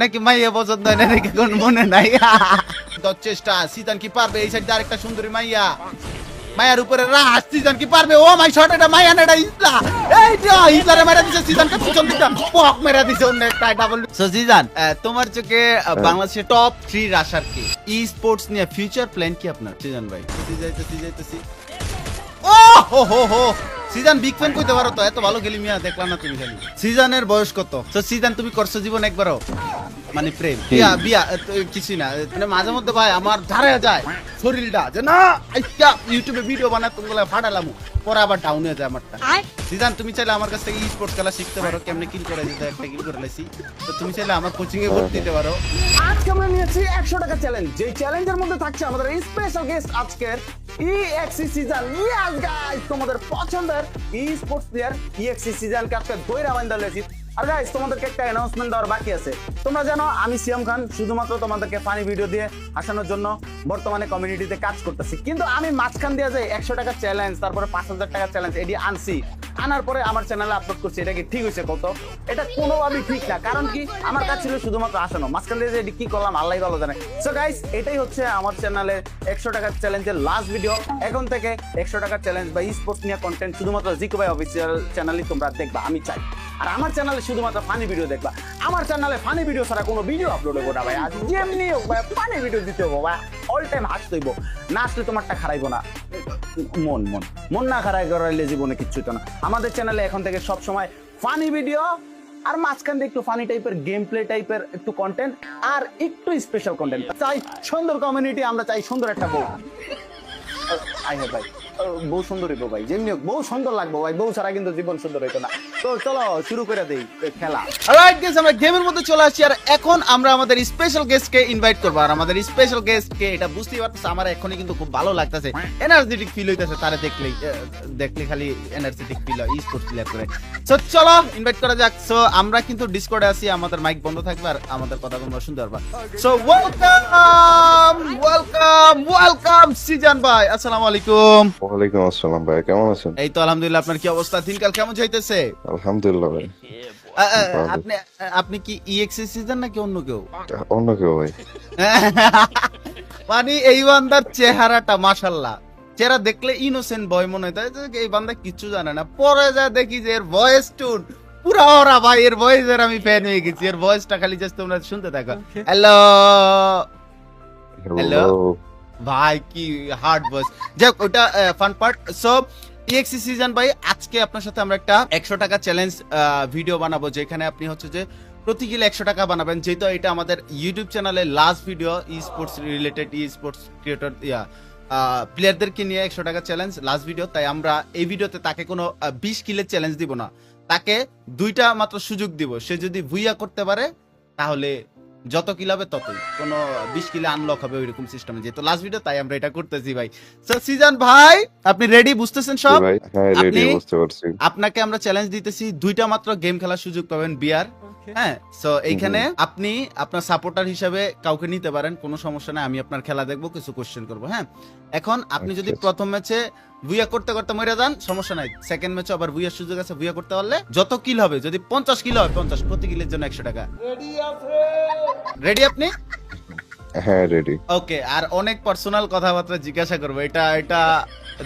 নাকি মাইয়া পছন্দ হয় না নাকি কোন মনে নাই তো চেষ্টা সিজন কি পারবে এই সাইডে আরেকটা সুন্দরী মাইয়া মায়ার উপরে রাজ সিজন কি পারবে ও মাই শট এটা মাইয়া না এটা ইসলা এই যে ইসলারে মেরে দিছে সিজনকে পিছন দিকে পক মেরে দিছে অন্য একটা ডাবল সো সিজন তোমার চোখে বাংলাদেশের টপ 3 রাশার কি ই স্পোর্টস নিয়ে ফিউচার প্ল্যান কি আপনার সিজন ভাই যাইতেছি ও হো হো হো সিজন বিগ ফ্যান কইতে পারো তো এত ভালো খেলি মিয়া দেখলাম না তুমি খালি সিজনের বয়স কত তো সিজন তুমি করছো জীবন একবারও মানে প্রেম বিয়া কিছুই না মানে মাঝে মধ্যে ভাই আমার ধারে যায় শরীরটা যে না আইয়া ইউটিউবে ভিডিও বানায় তোমরা ফাটালাম পরে আবার ডাউন হয়ে যায় আমারটা সিজন তুমি চাইলে আমার কাছ থেকে ই স্পোর্টস খেলা শিখতে পারো কেমনে কিল করে দিতে একটা কিল করে লাইছি তো তুমি চাইলে আমার কোচিং এ ভর্তি দিতে পারো আজকে আমরা নিয়েছি 100 টাকা চ্যালেঞ্জ যে চ্যালেঞ্জের মধ্যে থাকছে আমাদের স্পেশাল গেস্ট আজকের ইএক্সি সিজন ইয়েস গাইস তোমাদের পছন্দের ই স্পোর্টস প্লেয়ার ইএক্সি সিজন কে আজকে দইরা বান্দা লেছি আর গাইস তোমাদেরকে একটা অ্যানাউন্সমেন্ট দেওয়ার বাকি আছে তোমরা জানো আমি সিয়াম খান শুধুমাত্র তোমাদেরকে ফানি ভিডিও দিয়ে হাসানোর জন্য বর্তমানে কমিউনিটিতে কাজ করতেছি কিন্তু আমি মাঝখান দিয়ে যাই 100 টাকা চ্যালেঞ্জ তারপরে 5000 টাকা চ্যালেঞ্জ এডি আনছি আনার পরে আমার চ্যানেলে আপলোড করছি এটা কি ঠিক হয়েছে কত এটা কোনোভাবেই ঠিক না কারণ কি আমার কাছে ছিল শুধুমাত্র হাসানো মাঝখান দিয়ে যে এডি কি করলাম আল্লাহই ভালো জানে সো গাইস এটাই হচ্ছে আমার চ্যানেলের 100 টাকা চ্যালেঞ্জের লাস্ট ভিডিও এখন থেকে 100 টাকা চ্যালেঞ্জ বা ই স্পোর্টস নিয়ে কন্টেন্ট শুধুমাত্র জিকো ভাই অফিসিয়াল চ্যানেলই তোমরা দেখবা আমি চাই আর আমার চ্যানেলে শুধুমাত্র ফানি ভিডিও দেখবা আমার চ্যানেলে ফানি ভিডিও ছাড়া কোনো ভিডিও আপলোড হবে না ভাই আজ যেমনি হোক ভাই ফানি ভিডিও দিতে হবে ভাই অল টাইম হাসতে হইব না আসলে তোমারটা খারাইবো না মন না খারাই করাইলে জীবনে কিচ্ছু তো না আমাদের চ্যানেলে এখন থেকে সব সময় ফানি ভিডিও আর মাঝখান দিয়ে একটু ফানি টাইপের গেম প্লে টাইপের একটু কন্টেন্ট আর একটু স্পেশাল কন্টেন্ট চাই সুন্দর কমিউনিটি আমরা চাই সুন্দর একটা বউ আই হ্যাভ ভাই বউ সুন্দর হইব ভাই যেমনি হোক বউ সুন্দর লাগবো ভাই বউ ছাড়া কিন্তু জীবন সুন্দর হইতো না তো চলো শুরু করে দেই খেলা অলরাইট গাইস আমরা গেমের মধ্যে চলে আসছি আর এখন আমরা আমাদের স্পেশাল গেস্টকে ইনভাইট করব আর আমাদের স্পেশাল গেস্টকে এটা বুঝতেই পারতেছ আমার এখনই কিন্তু খুব ভালো লাগতেছে এনার্জেটিক ফিল হইতাছে তারে দেখলে খালি এনার্জেটিক ফিল হয় স্পোর্টস প্লেয়ার করে সো চলো ইনভাইট করা যাক সো আমরা কিন্তু ডিসকর্ডে আছি আমাদের মাইক বন্ধ থাকবে আর আমাদের কথা তোমরা শুনতে পারবা সো ওয়েলকাম সিজন ভাই আসসালামু আলাইকুম ওয়ালাইকুম আসসালাম ভাই কেমন আছেন এই তো আলহামদুলিল্লাহ আপনার কি অবস্থা দিনকাল কেমন যাইতেছে আলহামদুলিল্লাহ ভাই আপনি আপনি কি ইএক্সি সিজন নাকি অন্য কেউ অন্য কেউ ভাই মানে এই বান্দার চেহারাটা মাশাআল্লাহ চেহারা দেখলে ইনোসেন্ট বয় মনে হয় এই বান্দা কিছু জানে না পরে যা দেখি যে এর ভয়েস টোন পুরা ওরা ভাই এর ভয়েসের আমি ফ্যান হয়ে গেছি এর ভয়েসটা খালি জাস্ট তোমরা শুনতে থাকো হ্যালো হ্যালো ভাই কি হার্ড ভয়েস যাক ওটা fun part so exe season ভাই আজকে আপনার সাথে আমরা একটা 100 টাকা চ্যালেঞ্জ ভিডিও বানাবো যেখানে আপনি হচ্ছে যে প্রতি কিলো 100 টাকা বানাবেন যেহেতু এটা আমাদের ইউটিউব চ্যানেলে লাস্ট ভিডিও ই স্পোর্টস রিলেটেড ই স্পোর্টস ক্রিয়েটর প্লেয়ারদেরকে নিয়ে 100 টাকা চ্যালেঞ্জ লাস্ট ভিডিও তাই আমরা এই ভিডিওতে তাকে কোনো 20 কিলের চ্যালেঞ্জ দিব না তাকে দুইটা মাত্র সুযোগ দিব সে যদি ভুইয়া করতে পারে তাহলে যত কিল হবে ততই কোনো 20 কিলো আনলক হবে ওইরকম সিস্টেমে যেহেতু লাস্ট ভিডিও তাই আমরা এটা করতেছি ভাই সো সিজন ভাই আপনি রেডি বুঝতেছেন সব ভাই হ্যাঁ রেডি বুঝতে পারছি আপনাকে আমরা চ্যালেঞ্জ দিতেছি দুইটা মাত্র গেম খেলার সুযোগ পাবেন বিয়ার হ্যাঁ সো এইখানে আপনি আপনার সাপোর্টার হিসেবে কাউকে নিতে পারেন কোনো সমস্যা নাই আমি আপনার খেলা দেখবো কিছু কোশ্চেন করবো হ্যাঁ এখন আপনি যদি প্রথম ম্যাচে ভুইয়া করতে করতে মরে যান সমস্যা নাই সেকেন্ড ম্যাচে আবার ভুইয়ার সুযোগ আছে ভুইয়া করতে পারলে যত কিল হবে যদি 50 কিল হয় 50 প্রতি কিলের জন্য 100 টাকা রেডি আপনি হ্যাঁ রেডি ওকে আর অনেক পার্সোনাল কথাবার্তা জিজ্ঞাসা করবো এটা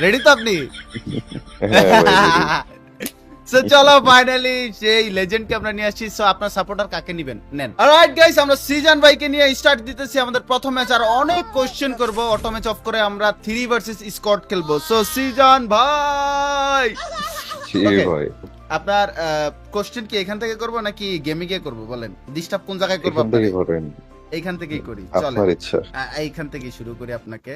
রেডি তো আপনি সো চলো ফাইনালি সেই লেজেন্ডকে আমরা নিয়ে আসছি সো আপনার সাপোর্টার কাকে নেবেন নেন অলরাইট গাইস আমরা সিজন ভাইকে নিয়ে স্টার্ট দিতেছি আমাদের প্রথম ম্যাচ আর অনেক কোশ্চেন করব অটো ম্যাচ অফ করে আমরা 3 ভার্সেস স্কোয়াড খেলবো সো সিজন ভাই ভাই আপনার কোশ্চেন কি এখান থেকে করব নাকি গেমিং এ করব বলেন ডিস্টার্ব কোন জায়গায় করব আপনারা করেন এইখান থেকেই করি চলেন আপনার ইচ্ছা এইখান থেকেই শুরু করি আপনাকে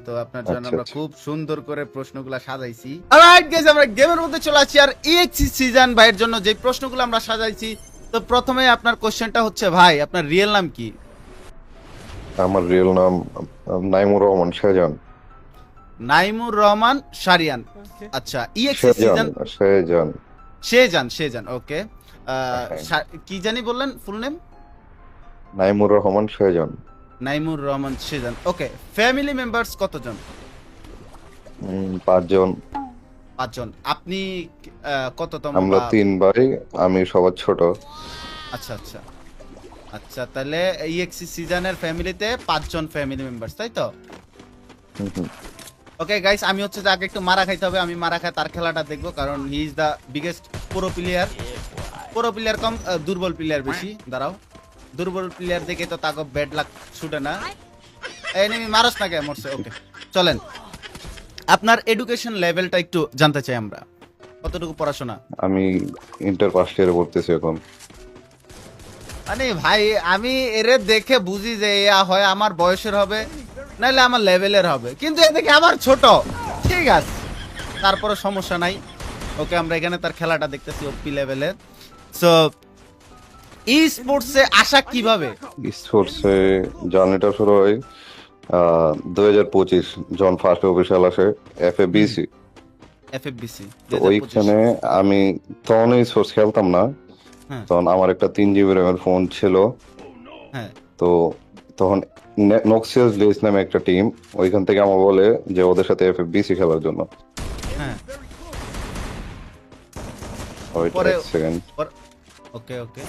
তো আপনার জন্য আচ্ছা, আমরা আচ্ছা। খুব সুন্দর করে প্রশ্নগুলো সাজাইছি অলরাইট গাইস আমরা গেমের মধ্যে চলে আসছি আর ইএক্সি সিজন ভাইয়ের জন্য যে প্রশ্নগুলো আমরা সাজাইছি তো প্রথমে আপনার কোশ্চেনটা হচ্ছে ভাই আপনার রিয়েল নাম কি আমার রিয়েল নাম নাইমুর রহমান শাহজাহান নাইমুর রহমান শারিয়ান আচ্ছা ইএক্সি সিজন শেজান ওকে কি জানি বললেন ফুল নেম নাইমুর রহমান শাহজাহান নাইমুর রহমান শেজান ওকে ফ্যামিলি মেম্বারস কতজন 5 জন 5 জন আপনি কততম আমরা 3 ভাই আমি সবার ছোট আচ্ছা আচ্ছা আচ্ছা, তাহলে ইএক্সি সিজনের ফ্যামিলিতে 5 জন ফ্যামিলি মেম্বার্স, তাই তো? ওকে গাইস, আমি হচ্ছে যে আগে একটু মারা খাইতে হবে, আমি মারা খাই তার খেলাটা দেখবো, কারণ he is the biggest pro player কম দুর্বল প্লেয়ার বেশি। দাঁড়াও, দুর্বল প্লেয়ার দেখে তো তাকে ব্যাড লাক ছুটে না। এনিমি মারস না কে মরছে। ওকে চলেন, আপনার এডুকেশন লেভেলটা একটু জানতে চাই আমরা, কতটুকু পড়াশোনা? আমি ইন্টার ফার্স্ট ইয়ারে পড়তেছি এখন। মানে ভাই আমি এরে দেখে বুঝি যে এয়া হয় আমার বয়সের হবে নাইলে আমার লেভেলের হবে, কিন্তু এ দেখে আমার ছোট। ঠিক আছে, তারপরে সমস্যা নাই। ওকে, আমরা এখানে তার খেলাটা দেখতেছি ওপি লেভেলের। সো ই স্পোর্টসে আসা কিভাবে? স্পোর্টসে জার্নিটা শুরু হয় 2025 যখন ফার্স্ট অফিসিয়াল আসে এফএবিসি। এফএফবিসি ওইখানে আমি তখন স্পোর্টস খেলতাম না, হ্যাঁ। তখন আমার একটা 3 জিবি র্যামের ফোন ছিল। হ্যাঁ, তো তখন নক্সিয়াস লেস নামে একটা টিম, ওইখান থেকে আমার বলে যে ওদের সাথে এফএফবিসি খেলার জন্য। হ্যাঁ। ওয়েট পরে- এক সেকেন্ড। ওকে ওকে,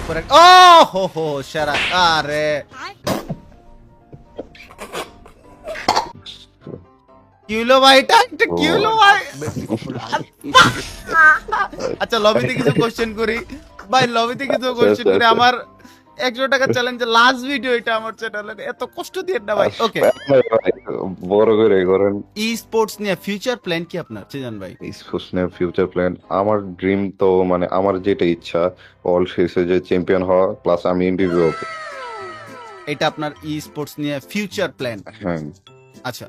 পরে ও হো হো সেরা। আরে কি হলো ভাই, এটা কি হলো ভাই? আচ্ছা, লবিতে কিছু কোশ্চেন করি ভাই, লবিতে কিছু কোশ্চেন করি। আমার 100 টাকা চ্যালেঞ্জের লাস্ট ভিডিও এটা আমার চ্যানেলে, এত কষ্ট দিয়ে না ভাই। ওকে, বড় করে করেন। ই স্পোর্টস নিয়ে ফিউচার প্ল্যান কি আপনার সিজন ভাই? স্পোর্টস নিয়ে ফিউচার প্ল্যান, আমার ড্রিম তো মানে আমার যেটা ইচ্ছা অল শেষে যে চ্যাম্পিয়ন হওয়া, প্লাস আমি এমপিভি হব। এটা আপনার ই স্পোর্টস নিয়ে ফিউচার প্ল্যান। হ্যাঁ, আচ্ছা,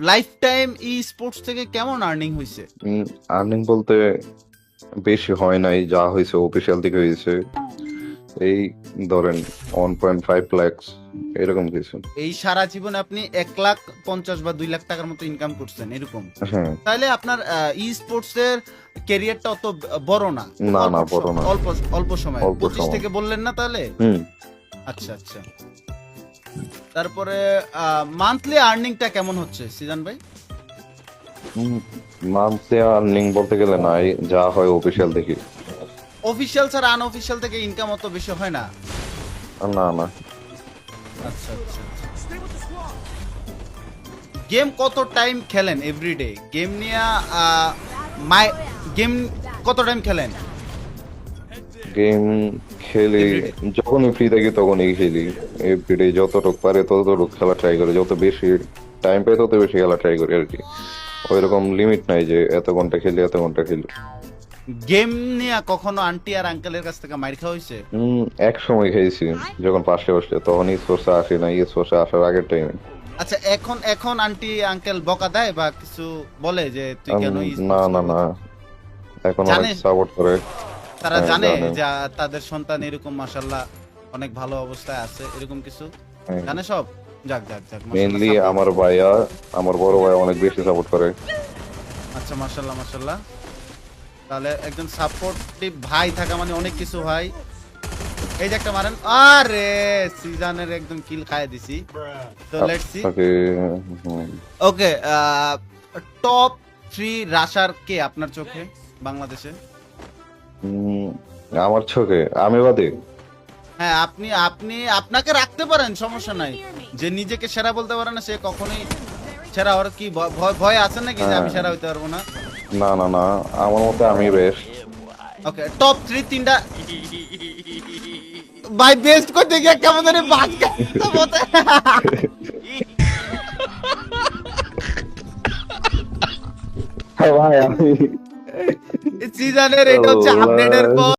লাইফ টাইম ই স্পোর্টস থেকে কেমন আর্নিং হয়েছে? আর্নিং বলতে বেশি হয় নাই, যা হয়েছে অফিসিয়াল থেকে হয়েছে এই ধরেন 1.5 লাখ এরকম কিছু। এই সারা জীবনে আপনি 1,50,000 বা 2 লাখ টাকার মতো ইনকাম করছেন এরকম? হ্যাঁ, তাহলে আপনার ই স্পোর্টস এর ক্যারিয়ারটা অত বড় না? না, অল্প বড় না। অল্প অল্প সময়, অল্প 25 সময়। থেকে বললেন না তাহলে? হুম। আচ্ছা আচ্ছা, তারপরে মান্থলি আর্নিংটা কেমন হচ্ছে সিজন ভাই? মান্থলি আর্নিং বলতে গেলে নাই, যা হয় অফিসিয়াল থেকে। অফিশিয়াল ছাড়া আনঅফিশিয়াল থেকে ইনকাম অত বেশি হয় না? না না, আচ্ছা আচ্ছা। গেম কত টাইম খেলেন এভরিডে? গেম নিয়ে গেম কত টাইম খেলেন? গেম খেলি Everyday? যখনই ফ্রি থাকি তখনই খেলি। এভরিডে যতটুক পারে ততটুক খেলা ট্রাই করি, যত বেশি টাইম পাই তত বেশি খেলা ট্রাই করি আর কি। ওইরকম লিমিট নাই যে এত ঘন্টা খেলি এত ঘন্টা খেলি। গেম নিয়ে কখনো আন্টি আর আঙ্কেলের কাছ থেকে মাইর খাওয়া হয়েছে? এক সময় খেয়েছি যখন পাশে বসে, তখন স্পোর্টসে আসি না, স্পোর্টসে আসার আগের টাইমে। আচ্ছা, এখন এখন আন্টি আঙ্কেল বকা দেয় বা কিছু বলে যে তুই কেন না না না, এখন অনেক জানে? সাপোর্ট করে। তারা হ্যাঁ, জানে জানে। যে তাদের সন্তান এরকম মাশাআল্লাহ অনেক ভালো অবস্থায় আছে, এরকম কিছু হ্যাঁ। জানে সব? যাক যাক যাক, মাশাআল্লাহ, মেইনলি support। আমার ভাইয়া, আমার বড় ভাই অনেক বেশি সাপোর্ট করে। আচ্ছা, মাশাআল্লাহ মাশাআল্লাহ। তাহলে একজন সাপোর্টিভ ভাই থাকা মানে অনেক কিছু ভাই। এই যে একটা মারেন, আরে সিজনের একদম কিল খায় দিছি। তো লেটস সি। তাকে ওকে, টপ 3 রাশার কে আপনার চোখে বাংলাদেশে? আমার চোখে আমি বাদে হ্যাঁ, আপনি আপনি আপনাকে রাখতে পারেন, সমস্যা নাই। যে নিজেকে সেরা বলতে পারে না সে কখনোই সেরা হওয়ার কি ভয় আছে নাকি যে আমি সেরা হইতে পারবো না? না না না, আমার মতে আমি বেস্ট। ওকে, টপ 3 তিনটা ভাই বেস্ট করতে গিয়ে কেমন জানি বাজ কাটতে মতে। ভাই আমি সিজনের এটা হচ্ছে আপডেটের পর